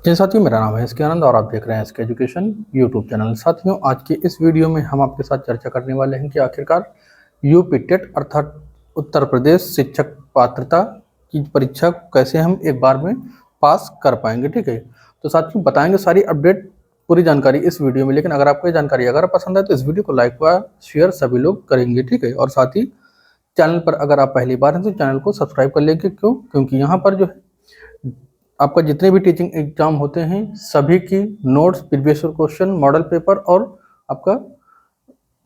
जी साथियों, मेरा नाम है एसके आनंद और आप देख रहे हैं एसके एजुकेशन यूट्यूब चैनल। साथियों, आज के इस वीडियो में हम आपके साथ चर्चा करने वाले हैं कि आखिरकार यूपी टेट अर्थात उत्तर प्रदेश शिक्षक पात्रता की परीक्षा को कैसे हम एक बार में पास कर पाएंगे। ठीक है, तो साथियों बताएंगे सारी अपडेट, पूरी जानकारी इस वीडियो में। लेकिन अगर आपको ये जानकारी अगर पसंद है तो इस वीडियो को लाइक व शेयर सभी लोग करेंगे। ठीक है, और साथ ही चैनल पर अगर आप पहली बार हैं तो चैनल को सब्सक्राइब कर लेंगे। क्योंकि यहाँ पर जो है आपका जितने भी टीचिंग एग्जाम होते हैं सभी की notes, previous question, model paper और आपका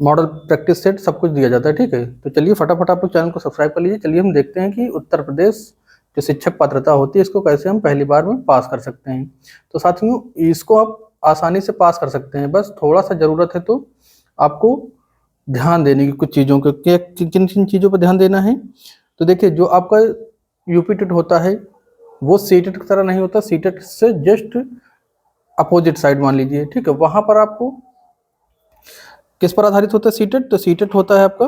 मॉडल प्रैक्टिस सेट सब कुछ दिया जाता है। ठीक है, तो चलिए फटाफट आप लोग चैनल को सब्सक्राइब कर लीजिए। चलिए हम देखते हैं कि उत्तर प्रदेश जो शिक्षक पात्रता होती है इसको कैसे हम पहली बार में पास कर सकते हैं। तो साथियों, इसको आप आसानी से पास कर सकते हैं, बस थोड़ा सा ज़रूरत है तो आपको ध्यान देने की कुछ चीज़ों को, किन किन चीज़ों पर ध्यान देना है। तो देखिए, जो आपका यूपी टेट होता है वो सीटेट की तरह नहीं होता, सीटेट से जस्ट अपोजिट साइड मान लीजिए। ठीक है, वहां पर आपको किस पर आधारित होता है सीटेट? तो सीटेट होता है आपका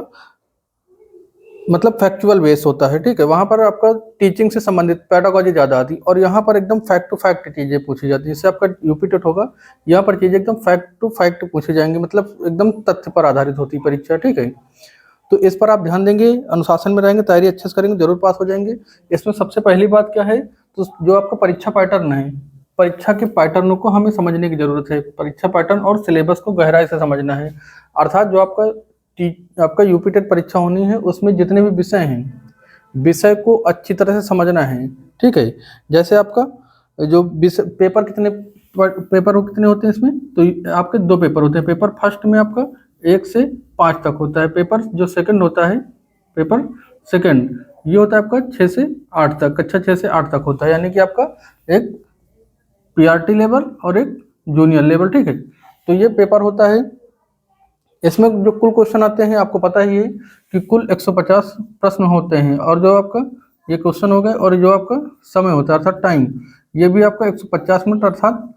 मतलब फैक्चुअल बेस होता है। ठीक है, वहां पर आपका टीचिंग से संबंधित पेडागोजी ज्यादा आती है और यहाँ पर एकदम फैक्ट टू फैक्ट चीजें पूछी जाती है। जैसे आपका यूपी टेट होगा, यहाँ पर चीजें एकदम फैक्ट टू फैक्ट पूछी जाएंगी, मतलब एकदम तथ्य पर आधारित होती है परीक्षा। ठीक है, तो इस पर आप ध्यान देंगे, अनुशासन में रहेंगे, तैयारी अच्छे से करेंगे, जरूर पास हो जाएंगे। इसमें सबसे पहली बात क्या है, तो जो आपका परीक्षा पैटर्न है, परीक्षा के पैटर्न को हमें समझने की जरूरत है। परीक्षा पैटर्न और सिलेबस को गहराई से समझना है। अर्थात जो आपका यूपी टेट परीक्षा होनी है उसमें जितने भी विषय हैं, विषय को अच्छी तरह से समझना है। ठीक है, जैसे आपका जो विषय पेपर कितने होते हैं इसमें, तो आपके दो पेपर होते हैं। पेपर फर्स्ट में आपका 1 से 5 तक होता है। पेपर जो सेकंड होता है, पेपर सेकंड ये होता है आपका 6 से 8 तक, कक्षा 6 से 8 तक होता है। यानी कि आपका एक पीआरटी लेवल और एक जूनियर लेवल। ठीक है, तो ये पेपर होता है। इसमें जो कुल क्वेश्चन आते हैं आपको पता ही है कि कुल 150 प्रश्न होते हैं। और जो आपका ये क्वेश्चन हो गए और जो आपका समय होता है अर्थात टाइम, ये भी आपका 150 मिनट अर्थात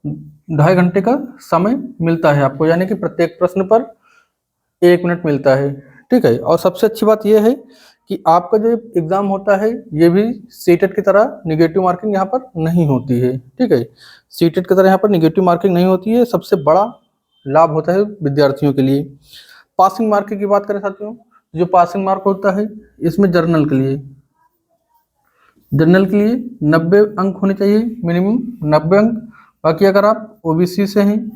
2.5 घंटे का समय मिलता है आपको, यानी कि प्रत्येक प्रश्न पर 1 मिनट मिलता है। ठीक है, और सबसे अच्छी बात यह है कि आपका जो एग्जाम होता है ये भी सीटेट की तरह निगेटिव मार्किंग यहाँ पर नहीं होती है। ठीक है, सीटेट की तरह यहाँ पर निगेटिव मार्किंग नहीं होती है, सबसे बड़ा लाभ होता है विद्यार्थियों के लिए। पासिंग मार्क की बात करें साथियों, जो पासिंग मार्क होता है इसमें जर्नल के लिए 90 अंक होने चाहिए, मिनिमम 90 अंक। बाकी अगर आप ओबीसी से हैं,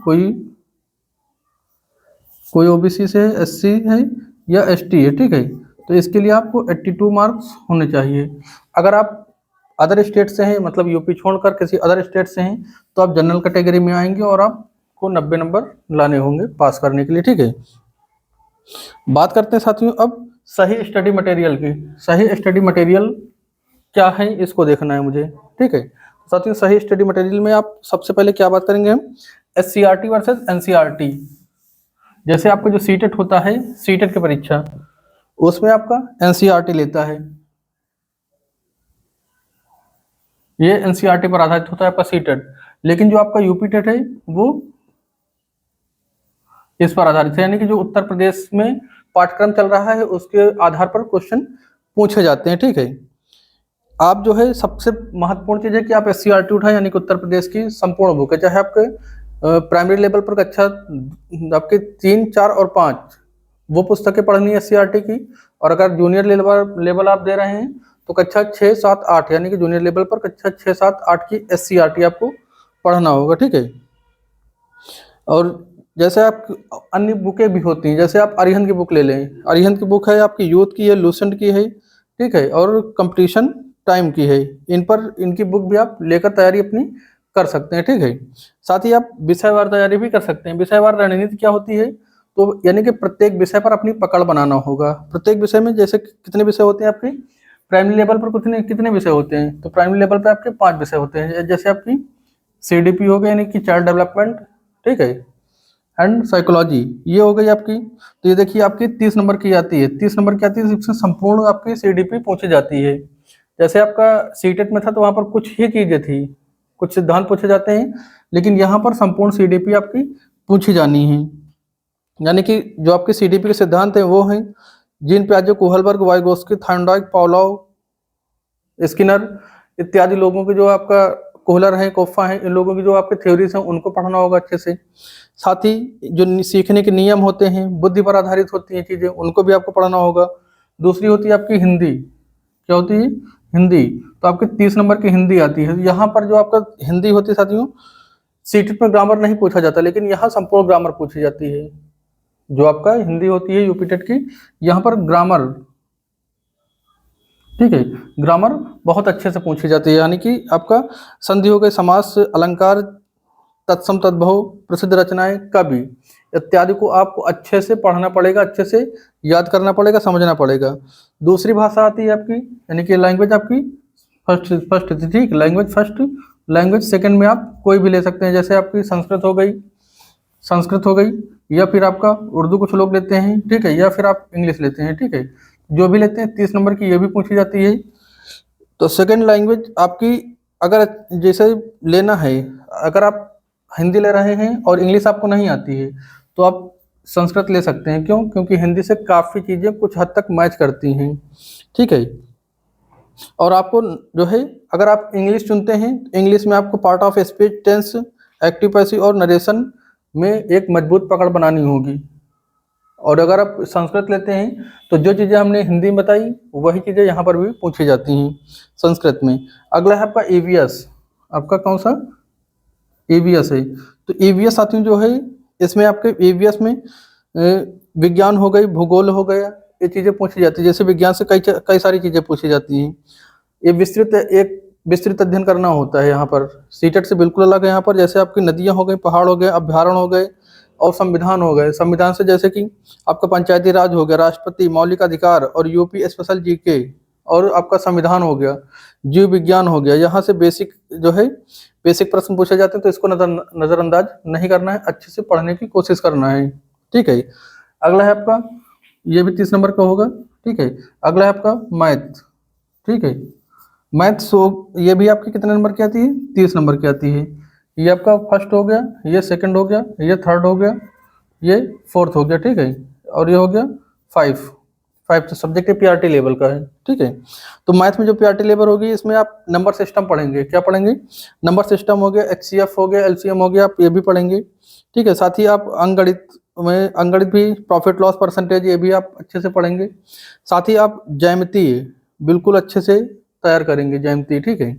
कोई ओबीसी से है, एससी है या एसटी है, ठीक है, तो इसके लिए आपको 82 मार्क्स होने चाहिए। अगर आप अदर स्टेट से हैं, मतलब यूपी छोड़कर किसी अदर स्टेट से हैं, तो आप जनरल कैटेगरी में आएंगे और आपको 90 नंबर लाने होंगे पास करने के लिए। ठीक है, बात करते हैं साथियों अब सही स्टडी मटेरियल की। सही स्टडी मटेरियल क्या है इसको देखना है मुझे। ठीक है, साथियों सही स्टडी मटेरियल में आप सबसे पहले क्या बात करेंगे हम, एससीईआरटी वर्सेस एनसीईआरटी। जैसे आपका जो सीटेट होता है, सीटेट की परीक्षा उसमें आपका एनसीईआरटी लेता है, ये एनसीईआरटी पर आधारित होता है आपका सीटेट। लेकिन जो आपका यूपी टेट है वो इस पर आधारित है, यानी कि जो उत्तर प्रदेश में पाठ्यक्रम चल रहा है उसके आधार पर क्वेश्चन पूछे जाते हैं। ठीक है, आप जो है सबसे महत्वपूर्ण चीज है कि आप एससीईआरटी उठाएं, यानी कि उत्तर प्रदेश की संपूर्ण बुक है, चाहे आपके प्राइमरी लेवल पर कक्षा आपके 3, 4 और 5 वो पुस्तकें पढ़नी है एससीईआरटी की। और अगर जूनियर लेवल आप दे रहे हैं तो कक्षा 6, 7, 8 यानी कि जूनियर लेवल पर कक्षा 6, 7, 8 की एससीईआरटी आपको पढ़ना होगा। ठीक है, और जैसे आप अन्य बुकें भी होती हैं, जैसे आप अरिहंत की बुक ले लें, अरिहंत की बुक है आपकी यूथ की है, लूसेंट की है, ठीक है, और कंपटीशन टाइम की है। इनकी बुक भी आप लेकर तैयारी अपनी कर सकते हैं। ठीक है, साथ ही आप विषयवार तैयारी भी कर सकते हैं। विषयवार रणनीति क्या होती है, तो यानी कि प्रत्येक विषय पर अपनी पकड़ बनाना होगा। प्रत्येक विषय में जैसे कितने विषय होते हैं आपके प्राइमरी लेवल पर, कितने विषय होते हैं, तो प्राइमरी लेवल पर आपके 5 विषय होते हैं। जैसे आपकी सीडीपी हो गई, यानी कि चाइल्ड डेवलपमेंट, ठीक है, एंड साइकोलॉजी, ये हो गई आपकी। तो ये देखिए आपकी 30 नंबर की आती है, 30 नंबर की आती है, इसमें संपूर्ण आपकी सीडीपी पूछी जाती है। जैसे आपका सीटेट में था तो वहां पर कुछ ही चीजें थी, कुछ सिद्धांत पूछे जाते हैं, लेकिन यहाँ पर संपूर्ण सीडीपी आपकी पूछी जानी है। यानी कि जो आपके सीडीपी के सिद्धांत हैं वो हैं जीन पियाजे, Kohlberg, Vygotsky, Thorndike, Pavlov, Skinner इत्यादि लोगों के जो आपका कोहलर हैं, कोफ्फा हैं, इन लोगों की जो आपके थ्योरीज हैं उनको पढ़ना होगा अच्छे से। साथ ही जो सीखने के नियम होते हैं, बुद्धि पर आधारित होती हैं चीज़ें, उनको भी आपको पढ़ना होगा। दूसरी होती है आपकी हिंदी। क्या होती है? हिंदी। तो आपके 30 नंबर की हिंदी आती है। यहाँ पर जो आपका हिंदी होती है साथियों, सीटेट में ग्रामर नहीं पूछा जाता, लेकिन यहाँ संपूर्ण ग्रामर पूछी जाती है। जो आपका हिंदी होती है यूपी टेट की, यहाँ पर ग्रामर, ठीक है, ग्रामर बहुत अच्छे से पूछी जाती है। यानी कि आपका संधि हो गए, समास, अलंकार, तत्सम तद्भव, प्रसिद्ध रचनाएं, कवि इत्यादि को आपको अच्छे से पढ़ना पड़ेगा, अच्छे से याद करना पड़ेगा, समझना पड़ेगा। दूसरी भाषा आती है आपकी, यानी कि लैंग्वेज आपकी फर्स्ट थी, ठीक, लैंग्वेज फर्स्ट। लैंग्वेज सेकंड में आप कोई भी ले सकते हैं, जैसे आपकी संस्कृत हो गई, या फिर आपका उर्दू कुछ लोग लेते हैं, ठीक है, या फिर आप इंग्लिश लेते हैं, ठीक है, जो भी लेते हैं। 30 नंबर की ये भी पूछी जाती है। तो सेकंड लैंग्वेज आपकी अगर जैसे लेना है, अगर आप हिंदी ले रहे हैं और इंग्लिश आपको नहीं आती है, तो आप संस्कृत ले सकते हैं। क्यों? क्योंकि हिंदी से काफ़ी चीज़ें कुछ हद तक मैच करती हैं, ठीक है। और आपको जो है, अगर आप इंग्लिश चुनते हैं, इंग्लिश में आपको part of speech, tense, active passive और नरेशन में एक मजबूत पकड़ बनानी होगी। और अगर आप संस्कृत लेते हैं, तो जो चीज़ें हमने हिंदी में बताई वही चीज़ें यहाँ पर भी पूछी जाती हैं संस्कृत में। अगला है आपका ईवीएस। आपका कौन सा? ईवीएस है। तो ईवीएस साथियों जो है, इसमें आपके ईवीएस में विज्ञान हो गई, भूगोल हो गया, ये चीज़ें पूछी जाती है। जैसे विज्ञान से कई सारी चीज़ें पूछी जाती हैं। ये विस्तृत अध्ययन करना होता है यहाँ पर। सीटेट से बिल्कुल अलग है यहाँ पर। जैसे आपकी नदियाँ हो गई, पहाड़ हो गए, अभ्यारण्य हो गए और संविधान हो गए। संविधान से जैसे कि आपका पंचायती राज हो गया, राष्ट्रपति, मौलिक अधिकार और यूपी स्पेशल जीके, और आपका संविधान हो गया, जीव विज्ञान हो गया। यहाँ से बेसिक जो है, बेसिक प्रश्न पूछे जाते हैं, तो इसको नज़रअंदाज नहीं करना है, अच्छे से पढ़ने की कोशिश करना है, ठीक है। अगला है आपका, ये भी 30 नंबर का होगा, ठीक है। अगला है आपका मैथ, ठीक है। मैथ्स ये भी आपके कितने नंबर की आती है? 30 नंबर की आती है। ये आपका फर्स्ट हो गया, ये सेकंड हो गया, ये थर्ड हो गया, ये फोर्थ हो गया, ठीक है, और ये हो गया फाइव तो सब्जेक्ट पीआरटी लेवल का है, ठीक है। तो मैथ में जो पीआरटी लेवल होगी, इसमें आप नंबर सिस्टम पढ़ेंगे। क्या पढ़ेंगे? नंबर सिस्टम हो गया, एचसीएफ हो गया, एलसीएम हो गया, आप ये भी पढ़ेंगे, ठीक है। साथ ही आप अंकगणित भी, प्रॉफिट लॉस परसेंटेज, ये भी आप अच्छे से पढ़ेंगे। साथ ही आप ज्यामिति बिल्कुल अच्छे से तैयार करेंगे, ज्यामिति, ठीक है।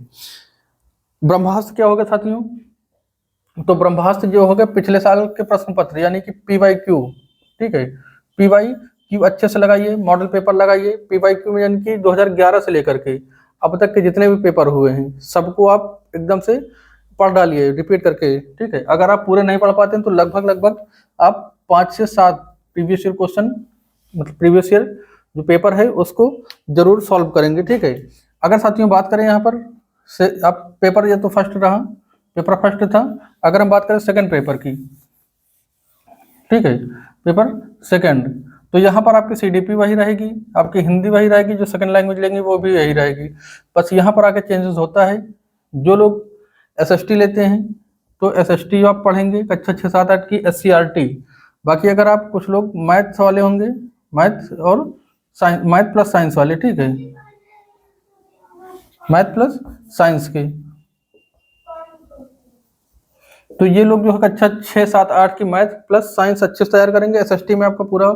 ब्रह्मास्त्र क्या होगा साथियों? तो ब्रह्मास्त्र जो होगा पिछले साल के प्रश्न पत्र, यानी कि PYQ, ठीक है। PYQ अच्छे से लगाइए, मॉडल पेपर लगाइए। PYQ में यानी कि 2011 से लेकर के अब तक के जितने भी पेपर हुए हैं, सबको आप एकदम से पढ़ डालिए, रिपीट करके, ठीक है। अगर आप पूरे नहीं पढ़ पाते हैं, तो लगभग आप 5 से 7 प्रीवियस ईयर क्वेश्चन, मतलब प्रीवियस ईयर जो पेपर है, उसको जरूर सॉल्व करेंगे, ठीक है। अगर साथियों बात करें यहाँ पर से, आप पेपर ये तो फर्स्ट रहा, पेपर फर्स्ट था। अगर हम बात करें सेकंड पेपर की, ठीक है, पेपर सेकंड, तो यहाँ पर आपकी सीडीपी वही रहेगी, आपकी हिंदी वही रहेगी, जो सेकंड लैंग्वेज लेंगे वो भी यही रहेगी। बस यहाँ पर आके चेंजेस होता है। जो लोग एसएसटी लेते हैं, तो एसएसटी आप पढ़ेंगे कक्षा 6, 7, 8 की, एससीईआरटी। बाकी अगर आप कुछ लोग मैथ्स वाले होंगे, मैथ और साइंस, मैथ प्लस साइंस वाले, ठीक है, मैथ प्लस साइंस के, तो ये लोग जो है कक्षा 6, 7, 8 की मैथ प्लस साइंस अच्छे से तैयार करेंगे। एसएसटी में आपका पूरा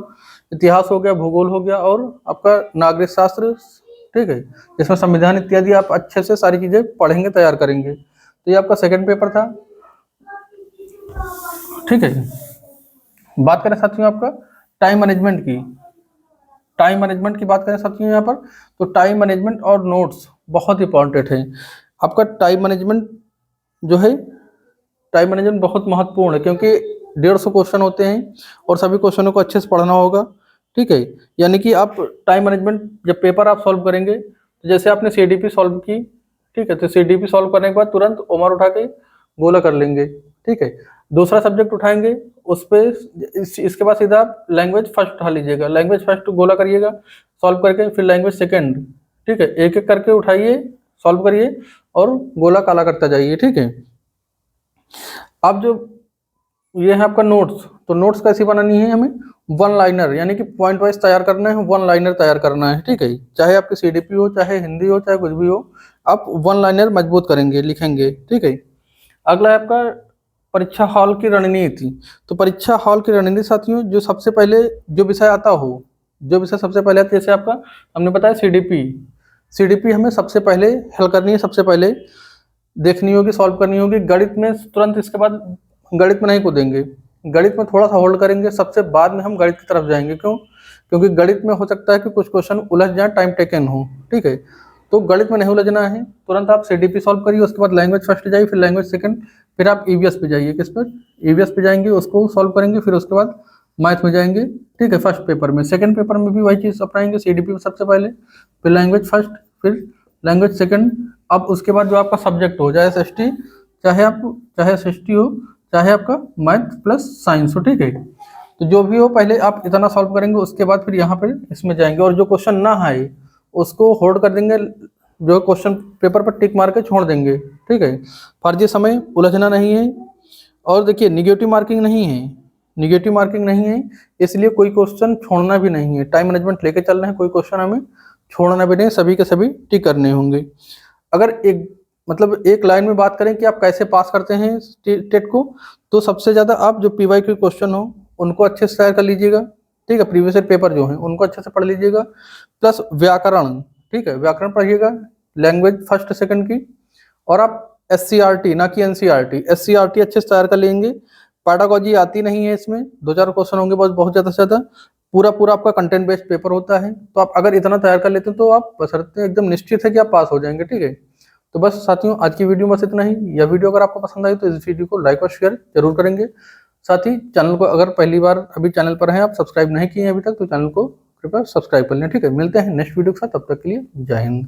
इतिहास हो गया, भूगोल हो गया, और आपका नागरिक शास्त्र, ठीक है, जिसमें संविधान इत्यादि आप अच्छे से सारी चीजें पढ़ेंगे, तैयार करेंगे। तो ये आपका सेकंड पेपर था, ठीक है। बात करें साथियों आपका टाइम मैनेजमेंट की, बात करें साथियों यहाँ पर, तो टाइम मैनेजमेंट और नोट्स बहुत इंपॉर्टेंट है। आपका टाइम मैनेजमेंट जो है, टाइम मैनेजमेंट बहुत महत्वपूर्ण है, क्योंकि 150 क्वेश्चन होते हैं और सभी क्वेश्चनों को अच्छे से पढ़ना होगा, ठीक है। यानी कि आप टाइम मैनेजमेंट जब पेपर आप सॉल्व करेंगे, तो जैसे आपने सीडीपी सॉल्व की, ठीक है, तो सीडीपी सॉल्व करने के बाद तुरंत ओमर उठा के गोला कर लेंगे, ठीक है। दूसरा सब्जेक्ट उठाएंगे, उस पर इसके बाद सीधा आप लैंग्वेज फर्स्ट उठा लीजिएगा, लैंग्वेज फर्स्ट गोला करिएगा सॉल्व करके, फिर लैंग्वेज सेकेंड, ठीक है, एक एक करके उठाइए, सॉल्व करिए और गोला काला करता जाइए, ठीक है। अब जो ये है आपका नोट्स, तो नोट्स कैसी बनानी है हमें? वन लाइनर, यानी कि पॉइंट वाइज तैयार करना है, वन लाइनर तैयार करना है, ठीक है। चाहे आपकी सीडीपी हो, चाहे हिंदी हो, चाहे कुछ भी हो, आप वन लाइनर मजबूत करेंगे, लिखेंगे, ठीक है। अगला है आपका परीक्षा हॉल की रणनीति। तो परीक्षा हॉल की रणनीति साथियों, जो सबसे पहले जो विषय आता हो, जो विषय सबसे पहले आता है, जैसे आपका हमने बताया सीडीपी हमें सबसे पहले हल करनी है, सबसे पहले देखनी होगी, सॉल्व करनी होगी। गणित में तुरंत इसके बाद गणित में नहीं कूदेंगे, गणित में थोड़ा सा होल्ड करेंगे, सबसे बाद में हम गणित की तरफ जाएंगे। क्यों? क्योंकि गणित में हो सकता है कि कुछ क्वेश्चन उलझ जाए, टाइम टेकन हो, ठीक है। तो गणित में नहीं उलझना है, तुरंत आप सीडीपी सॉल्व करिए, उसके बाद लैंग्वेज फर्स्ट जाइए, फिर लैंग्वेज सेकंड, फिर आप ईवीएस पे जाइए। किस पर? ईवीएस पे जाएंगे, उसको सॉल्व करेंगे, फिर उसके बाद मैथ में जाएंगे, ठीक है। फर्स्ट पेपर में, सेकंड पेपर में भी वही चीज़ अपनाएंगे, सीडीपी में सबसे पहले, फिर लैंग्वेज फर्स्ट, फिर लैंग्वेज सेकंड। अब उसके बाद जो आपका सब्जेक्ट हो, चाहे एसएसटी, चाहे एसएसटी हो, चाहे आपका मैथ प्लस साइंस हो, ठीक है। तो जो भी हो पहले आप इतना सॉल्व करेंगे, उसके बाद फिर यहाँ पर इसमें जाएंगे, और जो क्वेश्चन ना आए उसको होल्ड कर देंगे, जो क्वेश्चन पेपर पर टिक मार के छोड़ देंगे, ठीक है। फर्जी समय उलझना नहीं है। और देखिए निगेटिव मार्किंग नहीं है, निगेटिव मार्किंग नहीं है, इसलिए कोई क्वेश्चन छोड़ना भी नहीं है। टाइम मैनेजमेंट लेके चल रहे हैं, कोई क्वेश्चन हमें छोड़ना भी नहीं, सभी के सभी टिक करने होंगे। अगर एक मतलब एक लाइन में बात करें कि आप कैसे पास करते हैं टेट को, तो सबसे ज़्यादा आप जो पीवाईक्यू क्वेश्चन हो उनको अच्छे से तैयार कर लीजिएगा, ठीक है। प्रीवियस ईयर पेपर जो है उनको अच्छे से पढ़ लीजिएगा, प्लस व्याकरण, ठीक है, व्याकरण पढ़िएगा, लैंग्वेज फर्स्ट सेकंड की। और आप एससीईआरटी, ना कि एनसीईआरटी, एससीईआरटी अच्छे से तैयार कर लेंगे। पैडागोजी आती नहीं है, इसमें 2-4 क्वेश्चन होंगे बस, बहुत ज़्यादा से ज़्यादा। पूरा आपका कंटेंट बेस्ड पेपर होता है, तो आप अगर इतना तैयार कर लेते हैं तो आप बशर्ते एकदम निश्चित है कि आप पास हो जाएंगे, ठीक है। तो बस साथियों, आज की वीडियो में बस इतना ही। यह वीडियो अगर आपको पसंद आई तो इस वीडियो को लाइक और शेयर जरूर करेंगे। साथ ही चैनल को अगर पहली बार अभी चैनल पर हैं, आप सब्सक्राइब नहीं किए हैं अभी तक, तो चैनल को कृपया सब्सक्राइब कर लें, ठीक है। मिलते हैं नेक्स्ट वीडियो के साथ, तब तक के लिए जय हिंद।